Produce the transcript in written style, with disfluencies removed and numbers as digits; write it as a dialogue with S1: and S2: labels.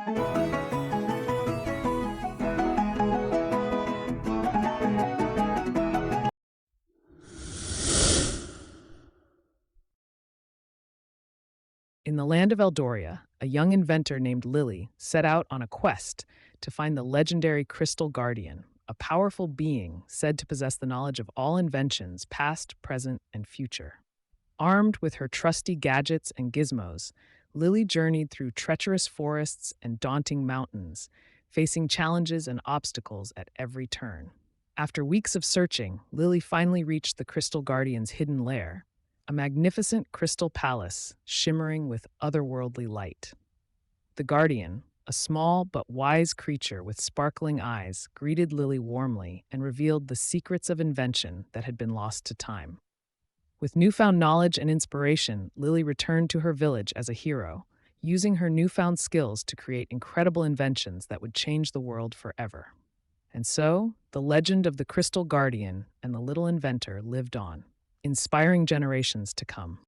S1: In the land of Eldoria, a young inventor named Lily set out on a quest to find the legendary Crystal Guardian, a powerful being said to possess the knowledge of all inventions, past, present, and future. Armed with her trusty gadgets and gizmos, Lily journeyed through treacherous forests and daunting mountains, facing challenges and obstacles at every turn. After weeks of searching, Lily finally reached the Crystal Guardian's hidden lair, a magnificent crystal palace shimmering with otherworldly light. The Guardian, a small but wise creature with sparkling eyes, greeted Lily warmly and revealed the secrets of invention that had been lost to time. With newfound knowledge and inspiration, Lily returned to her village as a hero, using her newfound skills to create incredible inventions that would change the world forever. And so, the legend of the Crystal Guardian and the little inventor lived on, inspiring generations to come.